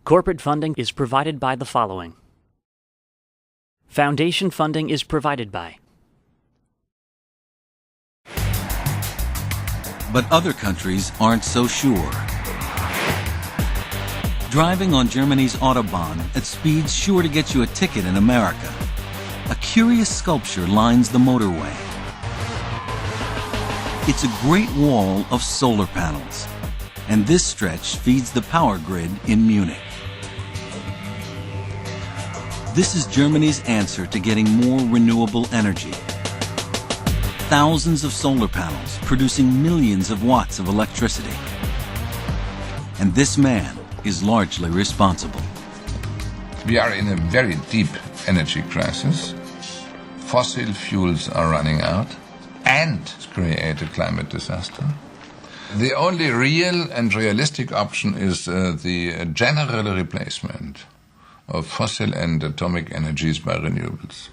Corporate funding is provided by the following. Foundation funding is provided by. But other countries aren't so sure. Driving on Germany's Autobahn at speeds sure to get you a ticket in America, a curious sculpture lines the motorway. It's a great wall of solar panels, and this stretch feeds the power grid in Munich. This is Germany's answer to getting more renewable energy. Thousands of solar panels producing millions of watts of electricity. And this man is largely responsible. We are in a very deep energy crisis. Fossil fuels are running out and create a climate disaster. The only real and realistic option is the general replacement of fossil and atomic energies by renewables.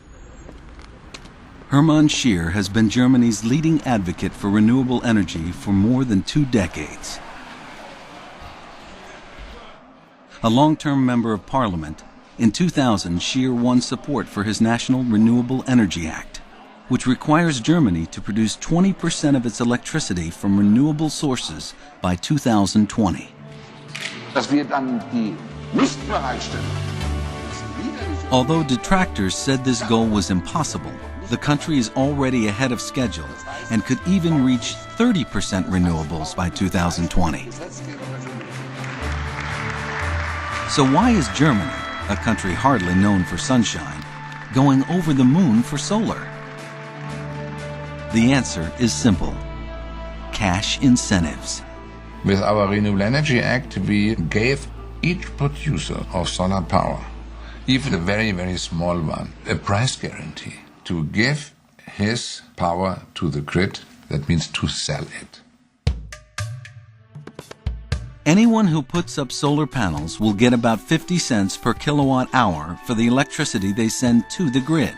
Hermann Scheer has been Germany's leading advocate for renewable energy for more than 2 decades. A long-term member of Parliament, in 2000 Scheer won support for his National Renewable Energy Act, which requires Germany to produce 20% of its electricity from renewable sources by 2020. Although detractors said this goal was impossible, the country is already ahead of schedule and could even reach 30% renewables by 2020. So why is Germany, a country hardly known for sunshine, going over the moon for solar? The answer is simple: cash incentives. With our Renewable Energy Act, we gave each producer of solar power, even a very, very small one, a price guarantee to give his power to the grid. That means to sell it. Anyone who puts up solar panels will get about 50 cents per kilowatt hour for the electricity they send to the grid.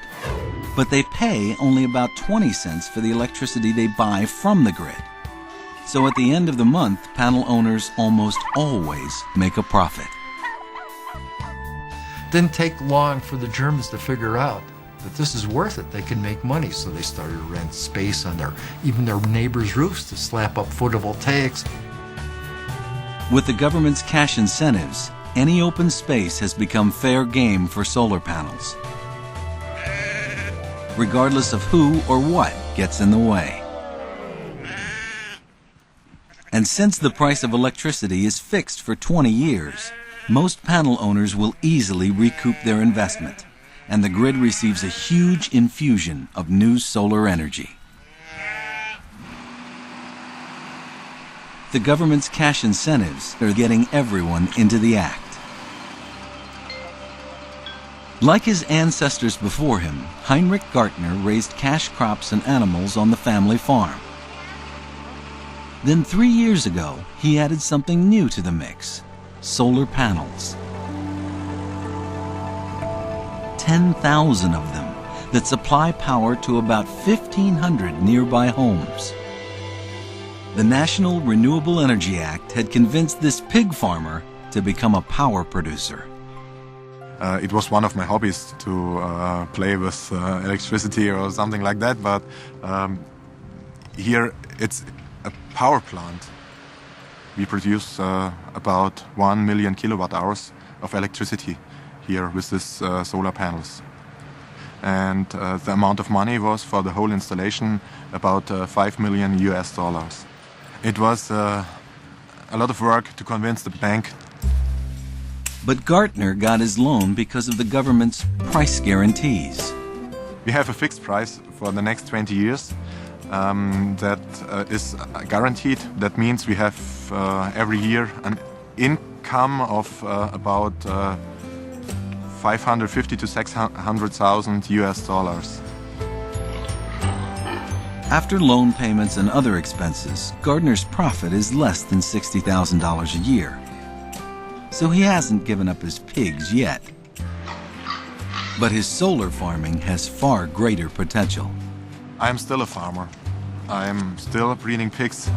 But they pay only about 20 cents for the electricity they buy from the grid. So at the end of the month, panel owners almost always make a profit. It didn't take long for the Germans to figure out that this is worth it. They can make money, so they started to rent space on even their neighbors' roofs to slap up photovoltaics. With the government's cash incentives, any open space has become fair game for solar panels, regardless of who or what gets in the way. And since the price of electricity is fixed for 20 years, most panel owners will easily recoup their investment, and the grid receives a huge infusion of new solar energy. The government's cash incentives are getting everyone into the act. Like his ancestors before him, Heinrich Gartner raised cash crops and animals on the family farm. Then 3 years ago, he added something new to the mix: solar panels. 10,000 of them that supply power to about 1,500 nearby homes. The National Renewable Energy Act had convinced this pig farmer to become a power producer. It was one of my hobbies to play with electricity or something like that, but here it's a power plant. We produce about 1 million kilowatt hours of electricity here with these solar panels. And the amount of money was for the whole installation about $5 million US. It was a lot of work to convince the bank. But Gartner got his loan because of the government's price guarantees. We have a fixed price for the next 20 years that is guaranteed. That means we have every year an income of about 550 to 600,000 US. After loan payments and other expenses, Gardner's profit is less than $60,000 a year. So he hasn't given up his pigs yet. But his solar farming has far greater potential. I'm still a farmer. I'm still breeding pigs,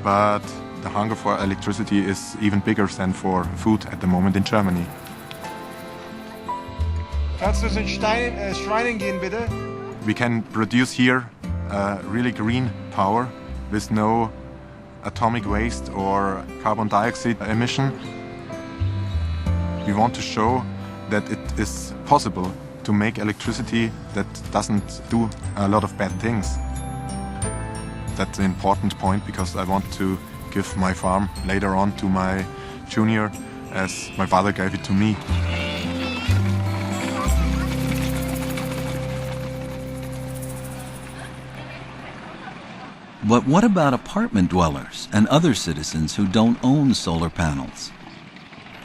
but The hunger for electricity is even bigger than for food at the moment in Germany. Kannst du zu den Schreinen gehen, bitte? We can produce here really green power with no atomic waste or carbon dioxide emission. We want to show that it is possible to make electricity that doesn't do a lot of bad things. That's an important point because I want to give my farm later on to my junior as my father gave it to me. But what about apartment dwellers and other citizens who don't own solar panels?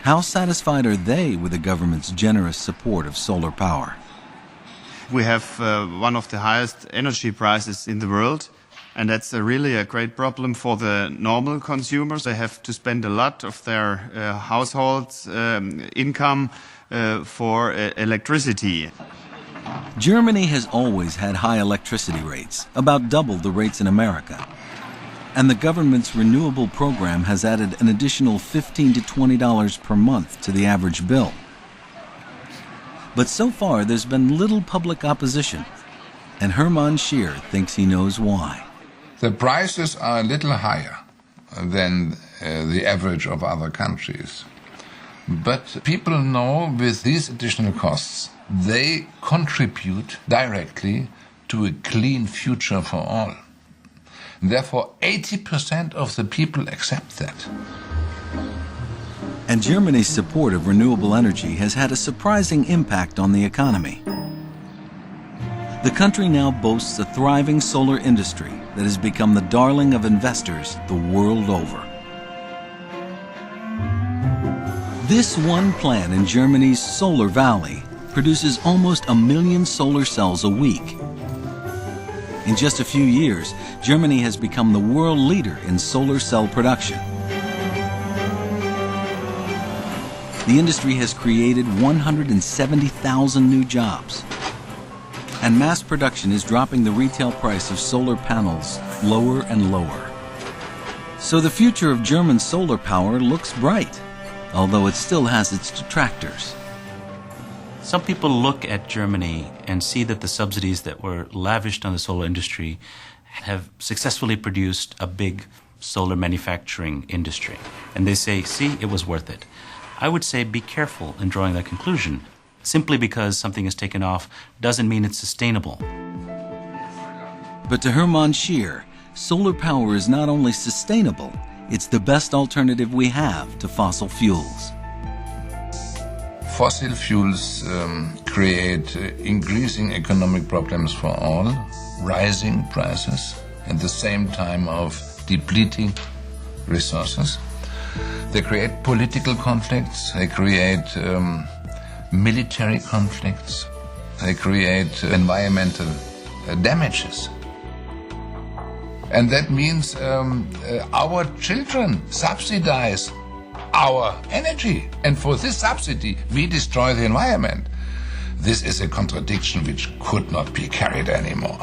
How satisfied are they with the government's generous support of solar power? We have one of the highest energy prices in the world, and that's really a great problem for the normal consumers. They have to spend a lot of their household's income for electricity. Germany has always had high electricity rates, about double the rates in America. And the government's renewable program has added an additional $15 to $20 per month to the average bill. But so far there's been little public opposition, and Hermann Scheer thinks he knows why. The prices are a little higher than the average of other countries. But people know with these additional costs, they contribute directly to a clean future for all. Therefore, 80% of the people accept that. And Germany's support of renewable energy has had a surprising impact on the economy. The country now boasts a thriving solar industry that has become the darling of investors the world over. This one plant in Germany's Solar Valley produces almost 1 million solar cells a week. In just a few years, Germany has become the world leader in solar cell production. The industry has created 170,000 new jobs. And mass production is dropping the retail price of solar panels lower and lower. So the future of German solar power looks bright, although it still has its detractors. Some people look at Germany and see that the subsidies that were lavished on the solar industry have successfully produced a big solar manufacturing industry. And they say, see, it was worth it. I would say be careful in drawing that conclusion. Simply because something is taken off doesn't mean it's sustainable. But to Hermann Scheer, solar power is not only sustainable, it's the best alternative we have to fossil fuels. Fossil fuels create increasing economic problems for all, rising prices, at the same time of depleting resources. They create political conflicts, they create military conflicts, they create environmental damages. And that means our children subsidize our energy. And for this subsidy, we destroy the environment. This is a contradiction which could not be carried anymore.